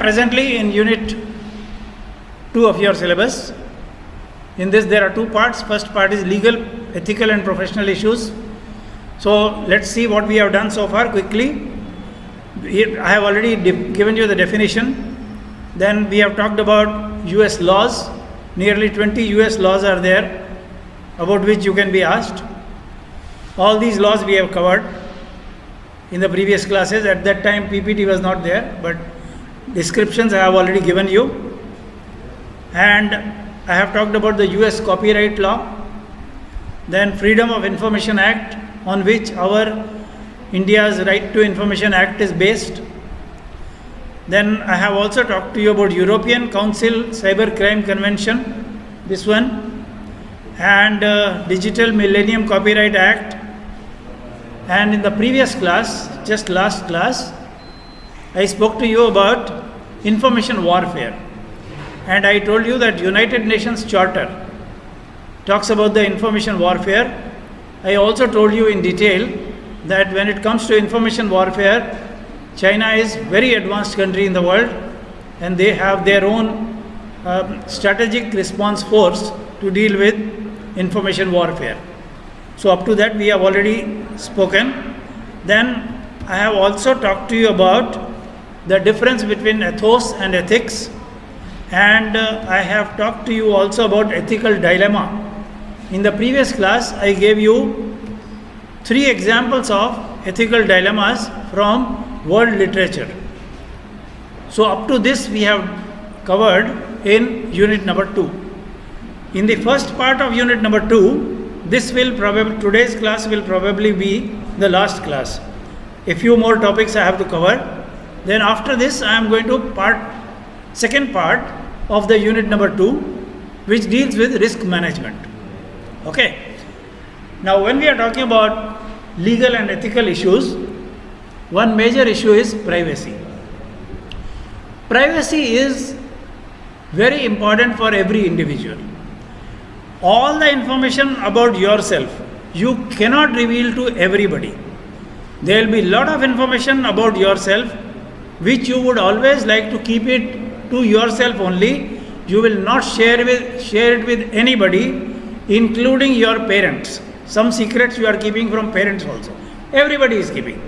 presently in Unit 2 of your syllabus. In this there are two parts. First part is legal, ethical and professional issues. So let's see what we have done so far quickly. I have already given you the definition. Then we have talked about US laws. Nearly 20 US laws are there about which you can be asked. All these laws we have covered in the previous classes. At that time PPT was not there, but descriptions I have already given you. And I have talked about the US copyright law, then Freedom of Information Act, on which our India's Right to Information Act is based. Then I have also talked to you about European Council Cyber Crime Convention, this one, and Digital Millennium Copyright Act. And in the previous class, just last class, I spoke to you about information warfare. And I told you that United Nations Charter talks about the information warfare. I also told you in detail that when it comes to information warfare, China is very advanced country in the world, and they have their own strategic response force to deal with information warfare. So up to that we have already spoken. Then I have also talked to you about the difference between ethos and ethics, and I have talked to you also about ethical dilemma. In the previous class I gave you 3 examples of ethical dilemmas from world literature. So up to this we have covered in unit number 2. In the first part of unit number 2, today's class will probably be the last class. A few more topics I have to cover. Then after this I am going to second part of the unit number 2, which deals with risk management. Okay. Now when we are talking about legal and ethical issues, one major issue is privacy. Privacy is very important for every individual. All the information about yourself you cannot reveal to everybody. There will be a lot of information about yourself which you would always like to keep it to yourself only. You will not share it with anybody, including your parents. Some secrets you are keeping from parents also. Everybody is keeping.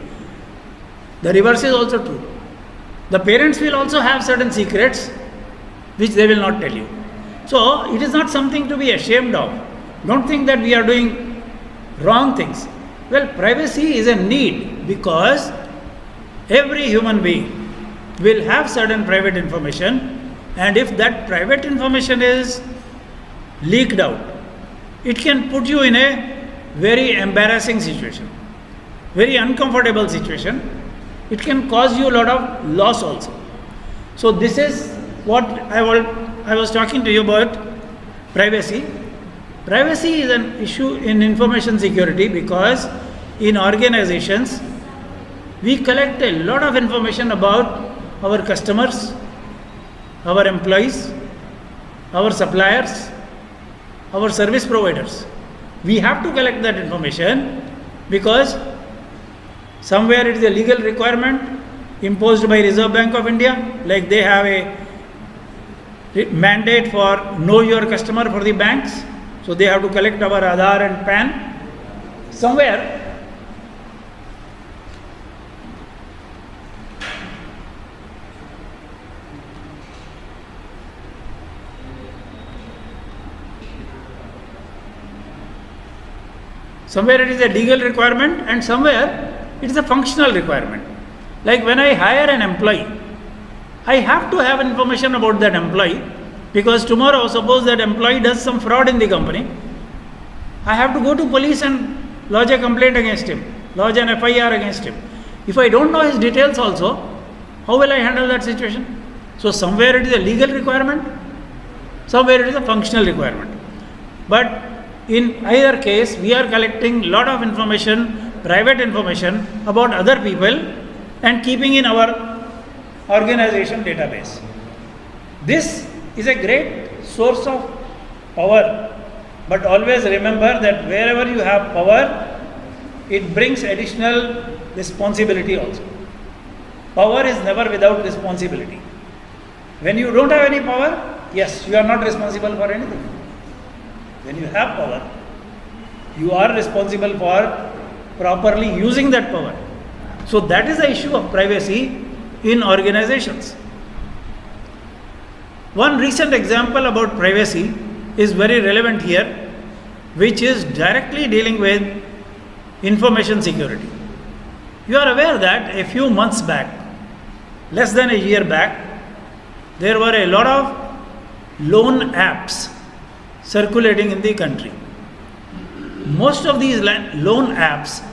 The reverse is also true. The parents will also have certain secrets which they will not tell you. So it is not something to be ashamed of. Don't think that we are doing wrong things. Well, privacy is a need because every human being will have certain private information, and if that private information is leaked out, it can put you in a very embarrassing situation, very uncomfortable situation. It can cause you a lot of loss also. So this is what I was talking to you about privacy. Privacy is an issue in information security because in organizations we collect a lot of information about our customers, our employees, our suppliers, our service providers. We have to collect that information because somewhere it is a legal requirement imposed by Reserve Bank of India, like they have a mandate for know your customer for the banks. So they have to collect our Aadhaar and PAN. Somewhere it is a legal requirement and somewhere it is a functional requirement. Like when I hire an employee, I have to have information about that employee because tomorrow suppose that employee does some fraud in the company, I have to go to police and lodge a complaint against him, lodge an FIR against him. If I don't know his details also, how will I handle that situation? So somewhere it is a legal requirement, somewhere it is a functional requirement. But in either case, we are collecting a lot of information, private information about other people and keeping in our organization database. This is a great source of power, but always remember that wherever you have power, it brings additional responsibility also. Power is never without responsibility. When you don't have any power, yes, you are not responsible for anything. When you have power, you are responsible for properly using that power. So that is the issue of privacy in organizations. One recent example about privacy is very relevant here, which is directly dealing with information security. You are aware that a few months back, less than a year back, there were a lot of loan apps circulating in the country. Most of these loan apps,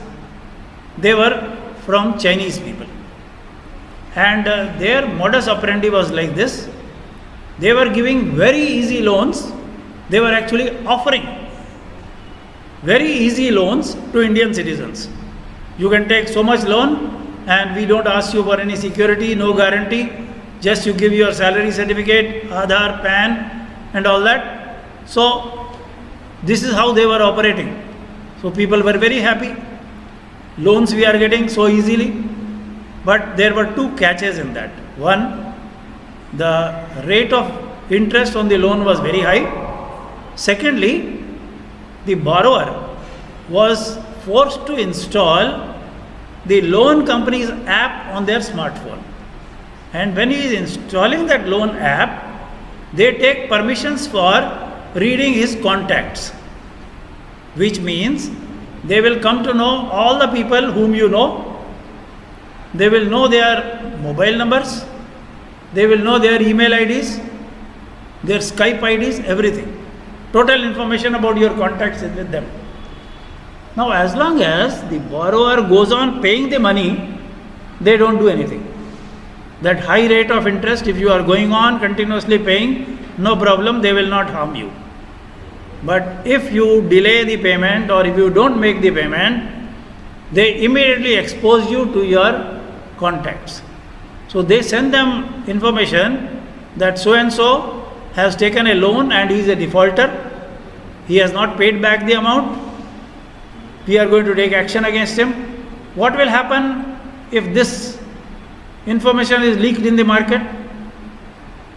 they were from Chinese people. And their modus operandi was like this. They were giving very easy loans. They were actually offering very easy loans to Indian citizens. You can take so much loan and we don't ask you for any security, no guarantee. Just you give your salary certificate, Aadhaar, PAN and all that. So this is how they were operating. So people were very happy. Loans we are getting so easily. But there were two catches in that. One, the rate of interest on the loan was very high. Secondly, the borrower was forced to install the loan company's app on their smartphone. And when he is installing that loan app, they take permissions for reading his contacts, which means they will come to know all the people whom you know. They will know their mobile numbers, they will know their email IDs, their Skype IDs, everything. Total information about your contacts is with them. Now, as long as the borrower goes on paying the money, they don't do anything. That high rate of interest, if you are going on continuously paying, no problem, they will not harm you. But if you delay the payment or if you don't make the payment, they immediately expose you to your contacts. So they send them information that so and so has taken a loan and he is a defaulter. He has not paid back the amount. We are going to take action against him. What will happen if this information is leaked in the market?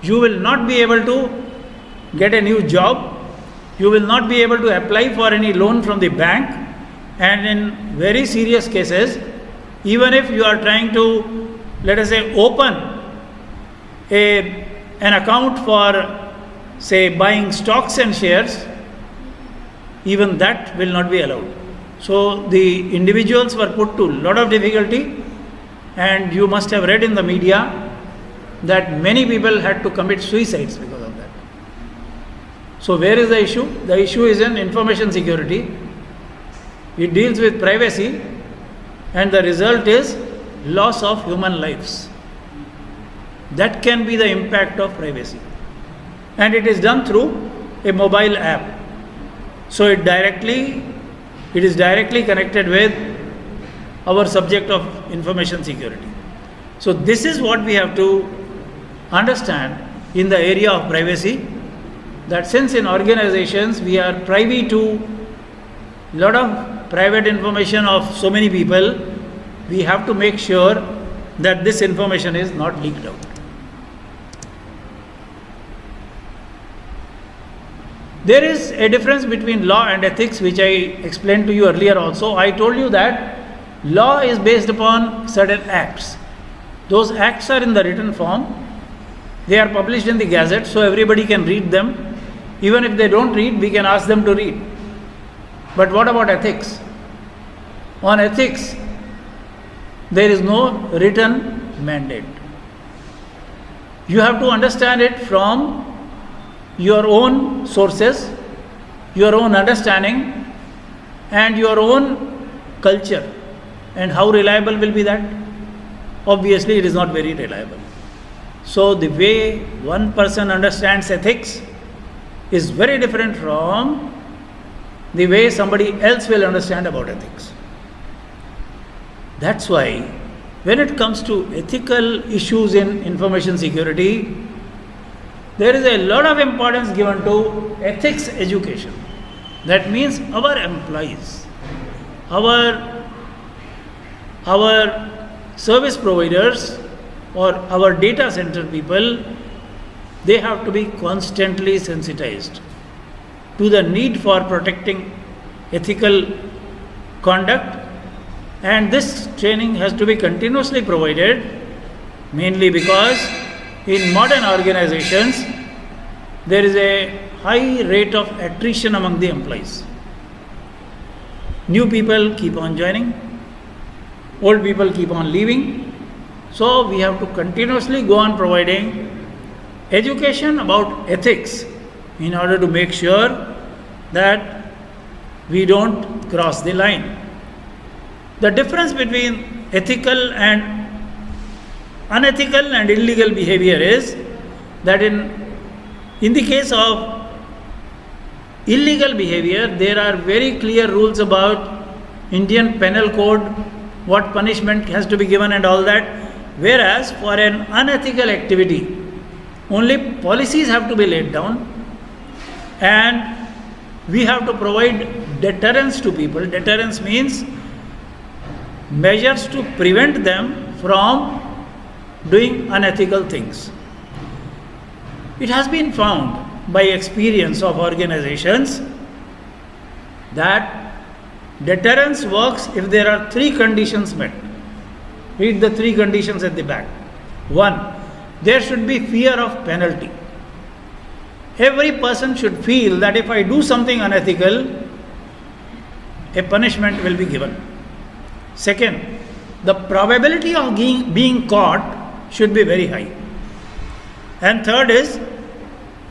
You will not be able to get a new job. You will not be able to apply for any loan from the bank. And in very serious cases, even if you are trying to, let us say, open an account for, say, buying stocks and shares, even that will not be allowed. So the individuals were put to a lot of difficulty, and you must have read in the media that many people had to commit suicides because of that. So where is the issue? The issue is in information security. It deals with privacy, and the result is loss of human lives. That can be the impact of privacy. And it is done through a mobile app. So it is directly connected with our subject of information security. So this is what we have to understand in the area of privacy, that since in organizations we are privy to a lot of private information of so many people, we have to make sure that this information is not leaked out. There is a difference between law and ethics, which I explained to you earlier also. I told you that law is based upon certain acts. Those acts are in the written form. They are published in the Gazette, so everybody can read them. Even if they don't read, we can ask them to read. But what about ethics? On ethics, there is no written mandate. You have to understand it from your own sources, your own understanding, and your own culture. And how reliable will be that? Obviously, it is not very reliable. So the way one person understands ethics is very different from the way somebody else will understand about ethics. That's why when it comes to ethical issues in information security, there is a lot of importance given to ethics education. That means our employees, our service providers or our data center people they have to be constantly sensitized to the need for protecting ethical conduct, and this training has to be continuously provided, mainly because in modern organizations there is a high rate of attrition among the employees. New people keep on joining, old people keep on leaving, so we have to continuously go on providing education about ethics in order to make sure that we don't cross the line. The difference between ethical and unethical and illegal behavior is that in the case of illegal behavior, there are very clear rules about Indian Penal Code, what punishment has to be given and all that, whereas for an unethical activity, only policies have to be laid down and we have to provide deterrence to people. Deterrence means measures to prevent them from doing unethical things. It has been found by experience of organizations that deterrence works if there are three conditions met. Read the three conditions at the back. 1. There should be fear of penalty. Every person should feel that if I do something unethical, a punishment will be given. Second, the probability of being caught should be very high. And third is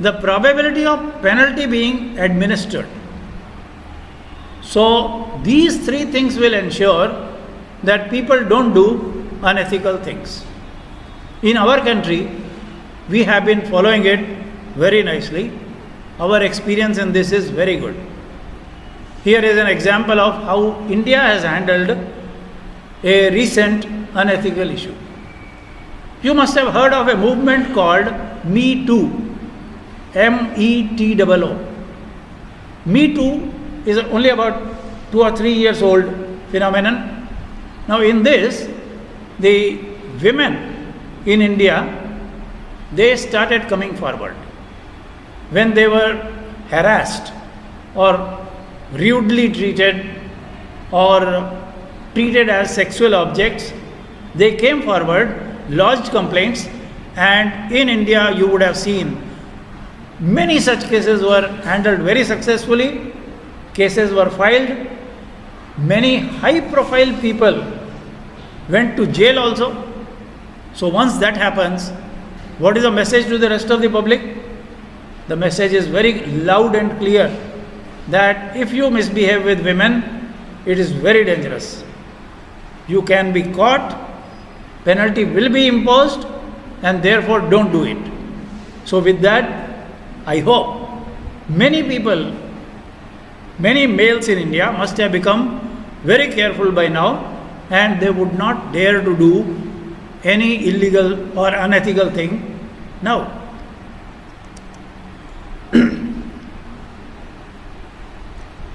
the probability of penalty being administered. So these three things will ensure that people don't do unethical things. In our country, we have been following it very nicely. Our experience in this is very good. Here is an example of how India has handled a recent unethical issue. You must have heard of a movement called Me Too. METOO. Me Too is only about 2 or 3 years old phenomenon. Now in this, the women in India, they started coming forward. When they were harassed or rudely treated or treated as sexual objects, they came forward, lodged complaints, and in India you would have seen many such cases were handled very successfully. Cases were filed. Many high profile people went to jail also. So once that happens, what is the message to the rest of the public? The message is very loud and clear that if you misbehave with women, it is very dangerous. You can be caught, penalty will be imposed, and therefore don't do it. So with that, I hope many people, many males in India must have become very careful by now, and they would not dare to do any illegal or unethical thing now.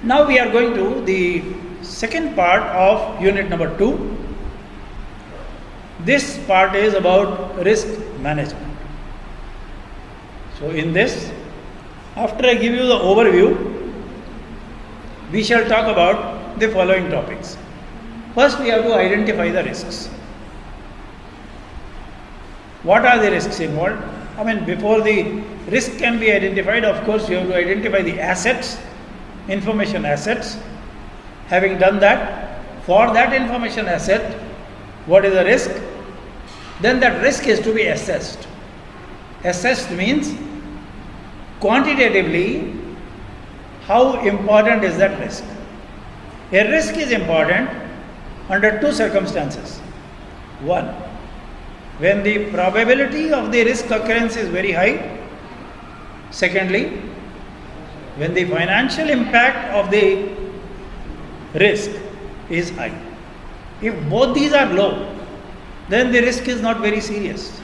Now we are going to the second part of unit number 2. This part is about risk management. So in this, after I give you the overview, we shall talk about the following topics. First, we have to identify the risks. What are the risks involved? I mean, before the risk can be identified, of course, you have to identify the assets, information assets. Having done that, for that information asset, what is the risk? Then that risk is to be assessed. Assessed means quantitatively how important is that risk. A risk is important under two circumstances. One, when the probability of the risk occurrence is very high. Secondly, when the financial impact of the risk is high. If both these are low, then the risk is not very serious.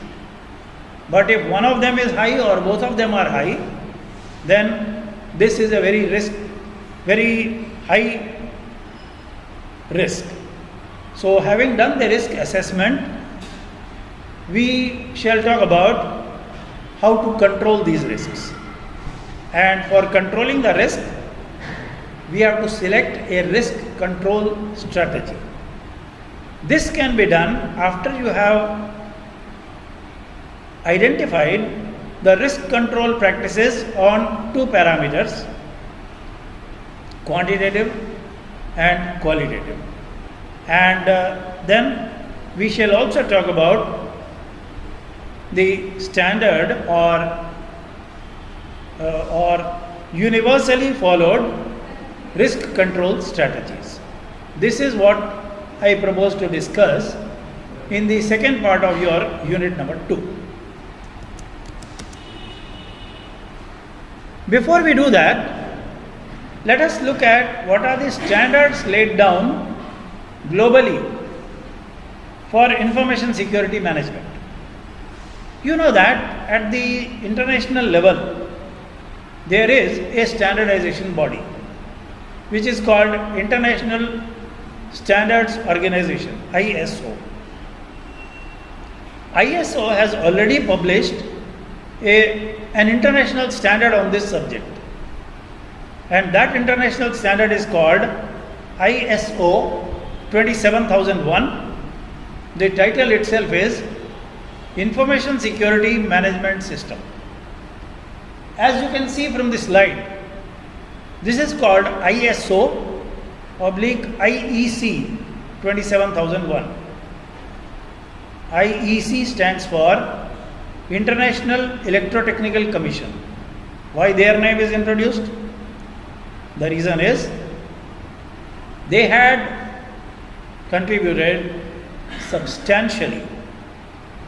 But if one of them is high or both of them are high, then this is a very high risk. So having done the risk assessment, we shall talk about how to control these risks. And for controlling the risk, we have to select a risk control strategy. This can be done after you have identified the risk control practices on two parameters, quantitative and qualitative. And then we shall also talk about the standard or universally followed risk control strategies. This is what I propose to discuss in the second part of your unit number 2. Before we do that, let us look at what are the standards laid down globally for information security management. You know that at the international level, there is a standardization body which is called International Standards Organization, ISO. ISO has already published an international standard on this subject, and that international standard is called ISO 27001. The title itself is Information Security Management System. As you can see from the slide, this is called ISO IEC 27001. IEC stands for International Electrotechnical Commission. Why their name is introduced? The reason is they had contributed substantially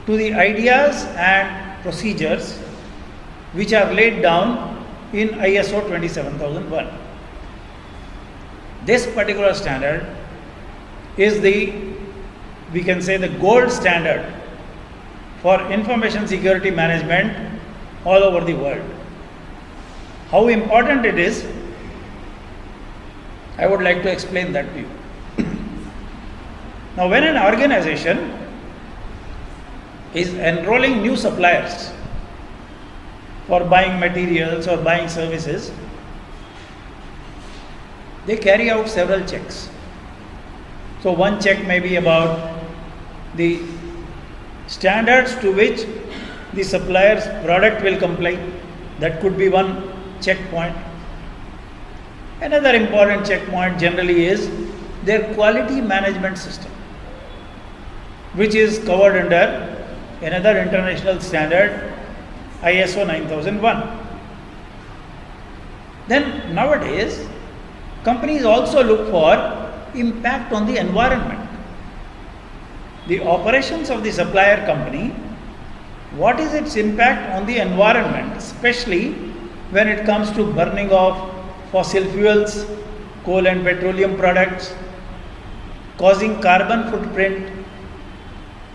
to the ideas and procedures which are laid down in ISO 27001. This particular standard is we can say the gold standard for information security management all over the world. How important it is, I would like to explain that to you. Now, when an organization is enrolling new suppliers for buying materials or buying services, they carry out several checks. So one check may be about the standards to which the supplier's product will comply. That could be one checkpoint. Another important checkpoint generally is their quality management system, which is covered under another international standard, ISO 9001. Then nowadays, companies also look for impact on the environment. The operations of the supplier company, what is its impact on the environment, especially when it comes to burning of fossil fuels, coal and petroleum products, causing carbon footprint,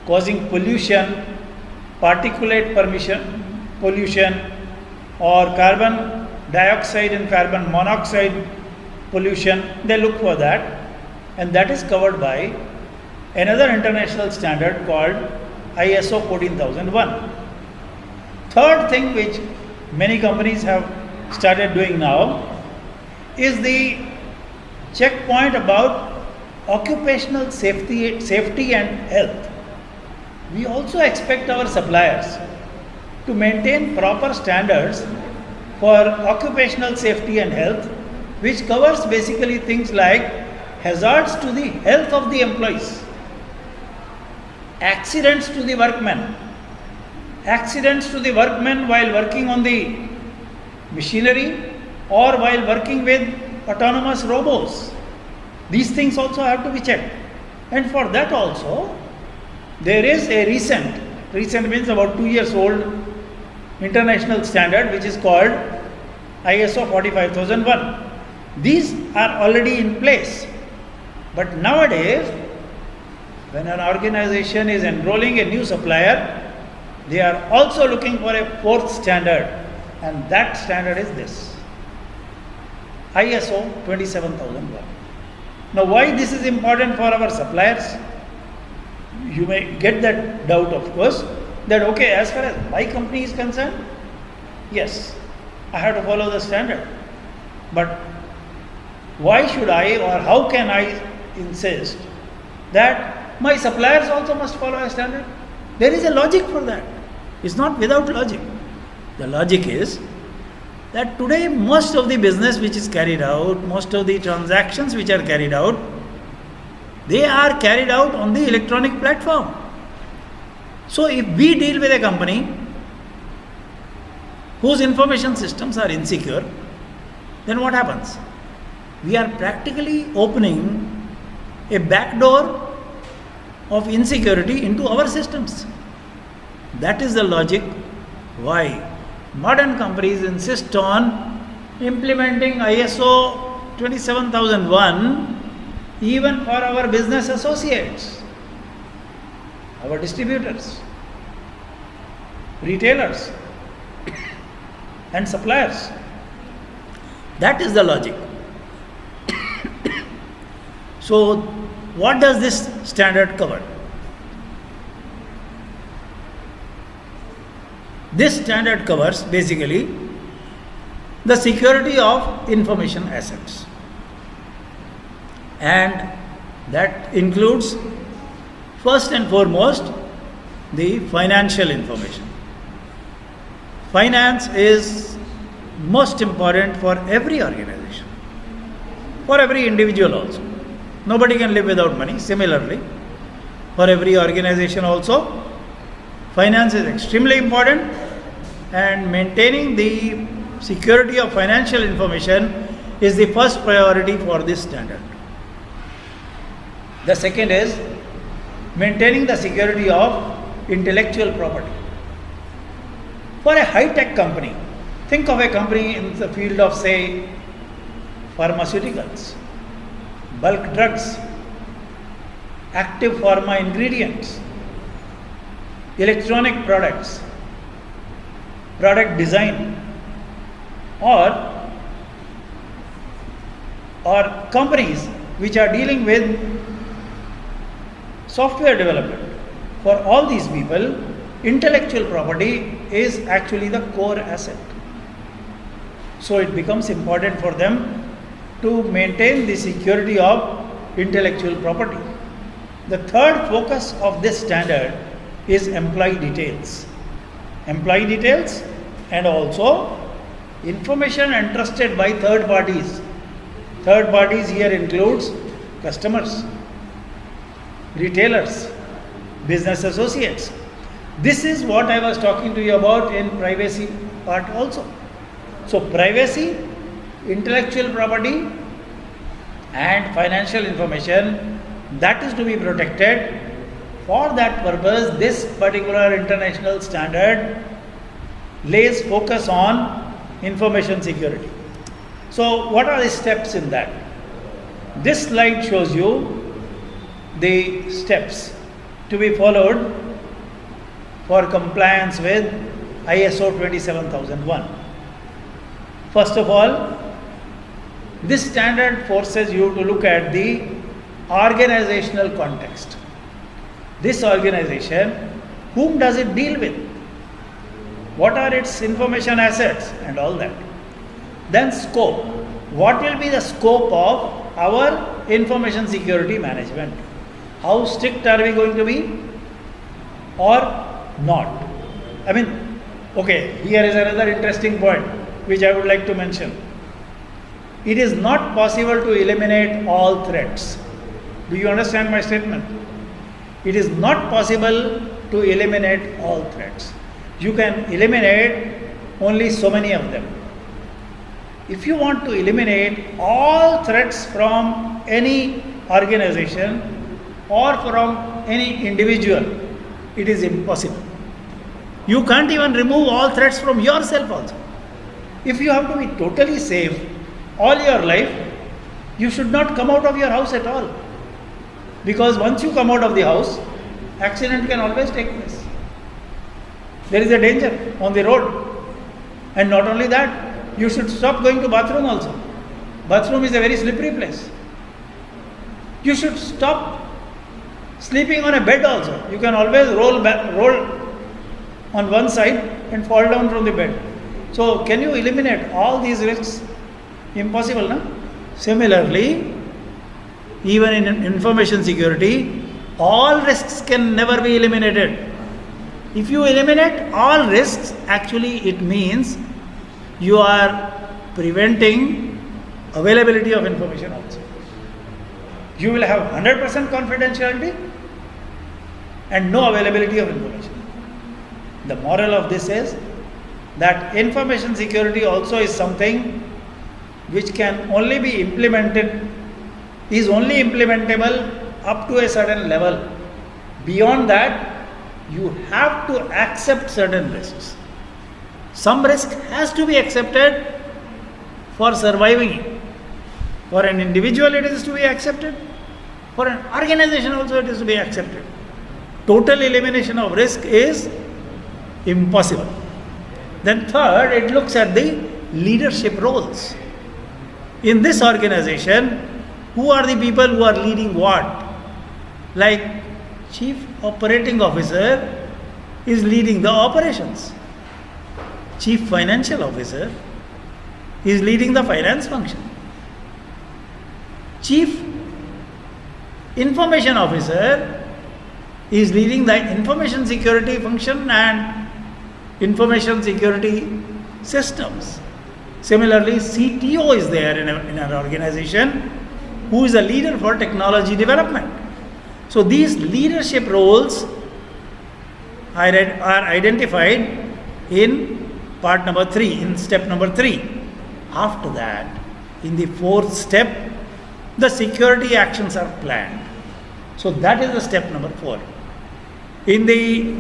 causing pollution, particulate pollution, or carbon dioxide and carbon monoxide pollution. They look for that, and that is covered by another international standard called ISO 14001. Third thing which many companies have started doing now is the checkpoint about occupational safety and health. We also expect our suppliers to maintain proper standards for occupational safety and health, which covers basically things like hazards to the health of the employees, accidents to the workmen while working on the machinery or while working with autonomous robots. These things also have to be checked. And for that also, there is a recent means about 2 years old, international standard which is called ISO 45001. These are already in place. But nowadays, when an organization is enrolling a new supplier, they are also looking for a fourth standard, and that standard is this, ISO 27001. Now, why this is important for our suppliers? You may get that doubt, of course. that okay, as far as my company is concerned, yes, I have to follow the standard. But why should I or how can I insist that my suppliers also must follow a standard? There is a logic for that. It's not without logic. The logic is that today most of the business which is carried out, most of the transactions which are carried out, they are carried out on the electronic platform. So if we deal with a company whose information systems are insecure, then what happens? We are practically opening a backdoor of insecurity into our systems. That is the logic why modern companies insist on implementing ISO 27001 even for our business associates, our distributors, retailers and suppliers. That is the logic. So what does this standard cover? This standard covers basically the security of information assets, and that includes first and foremost the financial information. Finance is most important for every organization, for every individual also. Nobody can live without money. Similarly, for every organization also, finance is extremely important, and maintaining the security of financial information is the first priority for this standard. The second is maintaining the security of intellectual property. For a high-tech company, think of a company in the field of, say, pharmaceuticals, bulk drugs, active pharma ingredients, electronic products, product design, or companies which are dealing with software development. For all these people, intellectual property is actually the core asset. So it becomes important for them to maintain the security of intellectual property. The third focus of this standard is employee details. Employee details and also information entrusted by third parties. Third parties here includes customers, retailers, business associates. This is what I was talking to you about in privacy part also. So privacy, intellectual property and financial information, that is to be protected. For that purpose, this particular international standard lays focus on information security. So what are the steps in that? This slide shows you the steps to be followed for compliance with ISO 27001. First of all, this standard forces you to look at the organizational context. This organization, whom does it deal with? What are its information assets and all that? Then scope. What will be the scope of our information security management? How strict are we going to be or not? I mean, okay, here is another interesting point which I would like to mention. It is not possible to eliminate all threats. Do you understand my statement? It is not possible to eliminate all threats. You can eliminate only so many of them. If you want to eliminate all threats from any organization or from any individual, it is impossible. You can't even remove all threats from yourself also. If you have to be totally safe all your life, you should not come out of your house at all. Because once you come out of the house, accident can always take place. There is a danger on the road. And not only that, you should stop going to bathroom also. Bathroom is a very slippery place. You should stop sleeping on a bed also. You can always roll on one side and fall down from the bed. So can you eliminate all these risks? Impossible, no? Similarly, even in information security, all risks can never be eliminated. If you eliminate all risks, actually it means you are preventing availability of information also. You will have 100% confidentiality and no availability of information. The moral of this is that information security also is something which can only be implemented, is only implementable up to a certain level. Beyond that, you have to accept certain risks. Some risk has to be accepted for surviving. For an individual it is to be accepted. For an organization also it is to be accepted. Total elimination of risk is impossible. Then third, it looks at the leadership roles. In this organization, who are the people who are leading what? Like Chief Operating Officer is leading the operations. Chief Financial Officer is leading the finance function. Chief Information Officer is leading the information security function and information security systems. Similarly, CTO is there in an organization who is a leader for technology development. So these leadership roles are identified in part number 3, in step number 3. After that, in the 4th step, the security actions are planned. So that is the step number 4. In the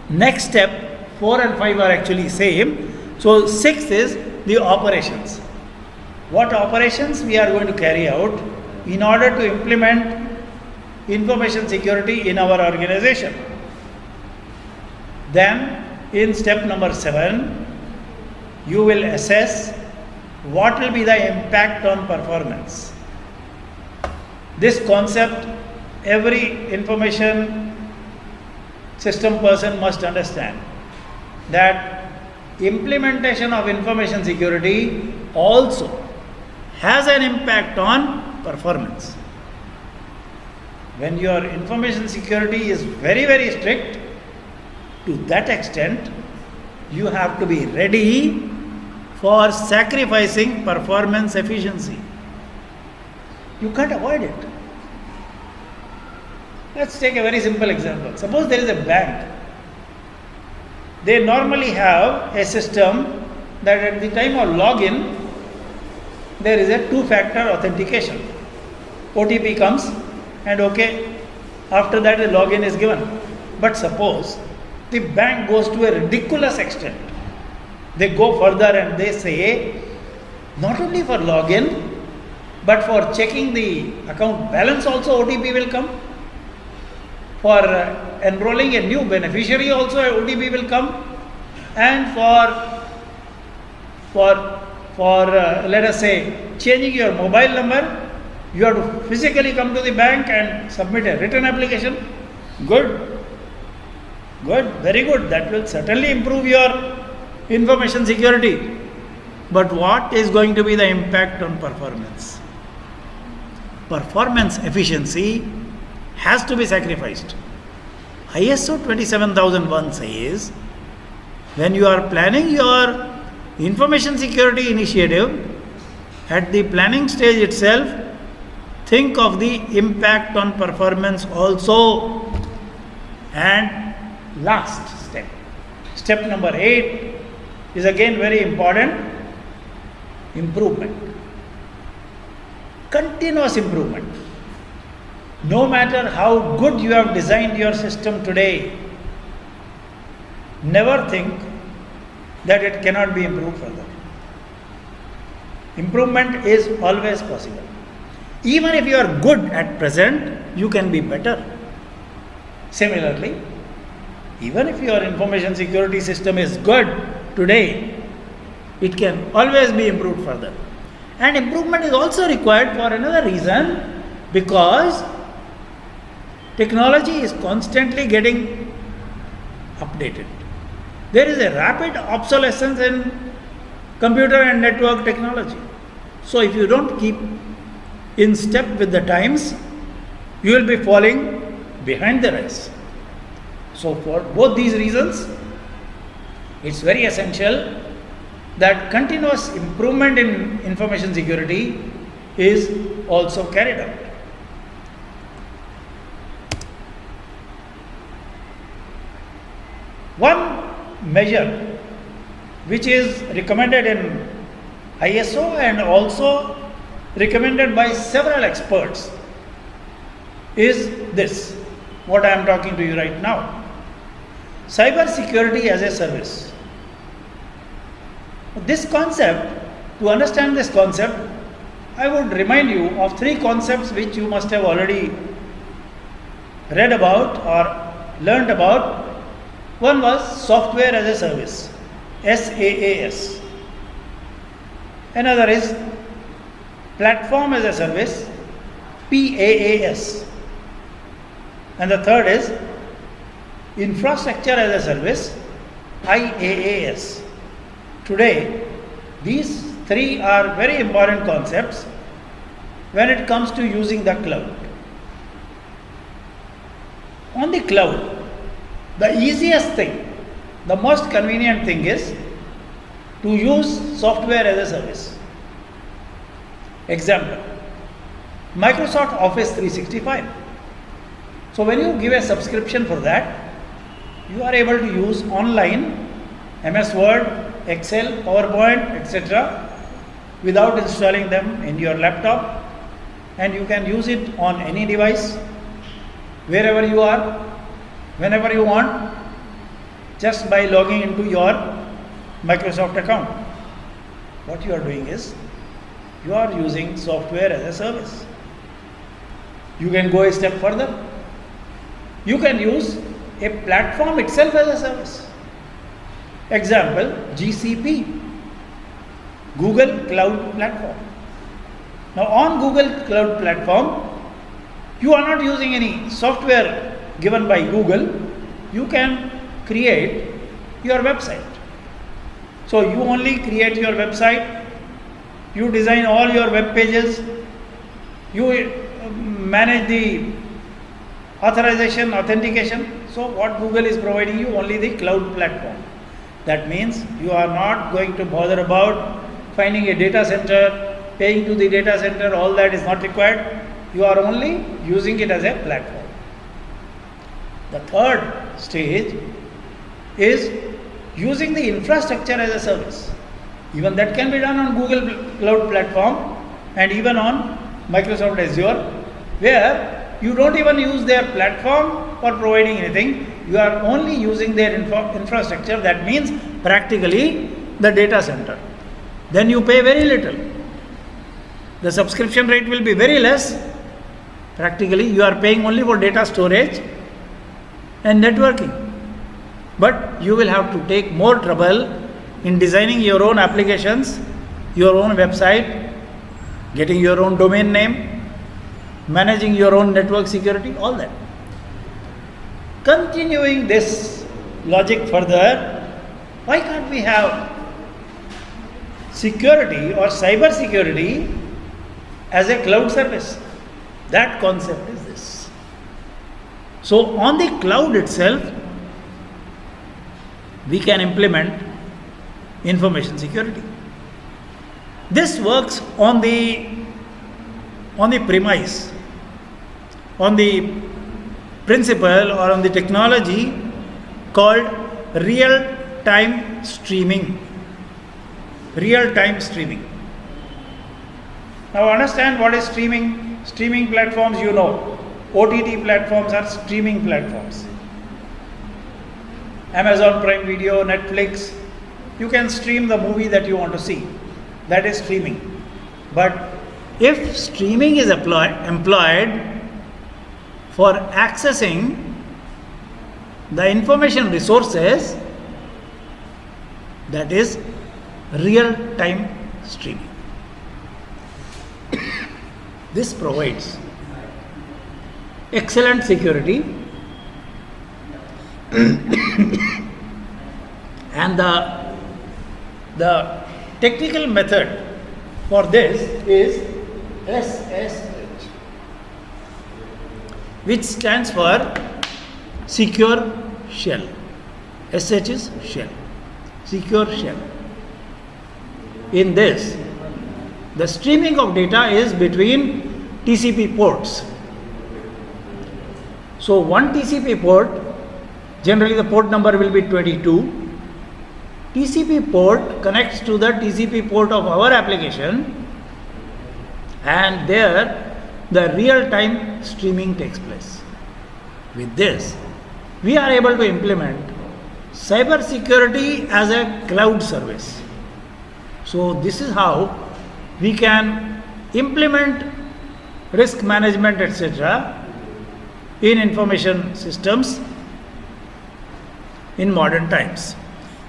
next step, 4 and 5 are actually same. So 6th is the operations. What operations we are going to carry out in order to implement information security in our organization. Then in step number 7, you will assess what will be the impact on performance. This concept every information system person must understand, that implementation of information security also has an impact on performance. When your information security is very, very strict, to that extent, you have to be ready for sacrificing performance efficiency. You can't avoid it. Let's take a very simple example. Suppose there is a bank. They normally have a system that at the time of login, there is a 2-factor authentication. OTP comes and okay, after that the login is given. But suppose the bank goes to a ridiculous extent. They go further and they say, not only for login, but for checking the account balance also OTP will come. For enrolling a new beneficiary also OTP will come. And for let us say changing your mobile number, you have to physically come to the bank and submit a written application. Good, very good. That will certainly improve your information security. But what is going to be the impact on performance? Performance efficiency has to be sacrificed. ISO 27001 says, when you are planning your information security initiative, at the planning stage itself, think of the impact on performance also. And last step, step number 8 is again very important, improvement. Continuous improvement. No matter how good you have designed your system today, never think that it cannot be improved further. Improvement is always possible. Even if you are good at present, you can be better. Similarly, even if your information security system is good today, it can always be improved further. And improvement is also required for another reason, because technology is constantly getting updated. There is a rapid obsolescence in computer and network technology. So if you don't keep in step with the times, you will be falling behind the race. So for both these reasons, it's very essential that continuous improvement in information security is also carried out. One measure which is recommended in ISO and also recommended by several experts is this, what I am talking to you right now. Cybersecurity as a service. This concept, to understand this concept, I would remind you of three concepts which you must have already read about or learned about. One was software as a service, SaaS. Another is platform as a service, PaaS. And the third is infrastructure as a service, IaaS. Today, these three are very important concepts when it comes to using the cloud. On the cloud, the easiest thing, the most convenient thing is to use software as a service. Example, Microsoft Office 365. So when you give a subscription for that, you are able to use online MS Word, Excel, PowerPoint, etc. without installing them in your laptop, and you can use it on any device, wherever you are, whenever you want, just by logging into your Microsoft account. What you are doing is, you are using software as a service. You can go a step further. You can use a platform itself as a service. Example, GCP, Google Cloud Platform. Now on Google Cloud Platform, you are not using any software given by Google. You can create your website. So you only create your website, you design all your web pages, you manage the authorization, authentication. So what Google is providing you, only the cloud platform. That means you are not going to bother about finding a data center, paying to the data center, all that is not required. You are only using it as a platform. The third stage is using the infrastructure as a service. Even that can be done on Google Cloud Platform and even on Microsoft Azure, where you don't even use their platform for providing anything. You are only using their infrastructure. That means practically the data center. Then you pay very little. The subscription rate will be very less. Practically you are paying only for data storage and networking. But you will have to take more trouble in designing your own applications, your own website, getting your own domain name, managing your own network security, all that. Continuing this logic further, why can't we have security or cyber security as a cloud service? That concept is this. So on the cloud itself, we can implement information security. This works on the premise, on the principle or on the technology called real-time streaming. Real-time streaming. Now understand what is streaming. Streaming platforms, you know. OTT platforms are streaming platforms. Amazon Prime Video, Netflix, you can stream the movie that you want to see. That is streaming. But if streaming is employed for accessing the information resources, that is real-time streaming. This provides excellent security And the technical method for this is SSH, which stands for secure shell. SH is shell, secure shell. In this, the streaming of data is between TCP ports. So one TCP port, generally the port number will be 22. TCP port connects to the TCP port of our application, and there the real-time streaming takes place. With this, we are able to implement cybersecurity as a cloud service. So this is how we can implement risk management, etc. in information systems in modern times.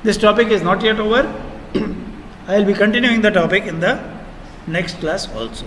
This topic is not yet over. I will be continuing the topic in the next class also.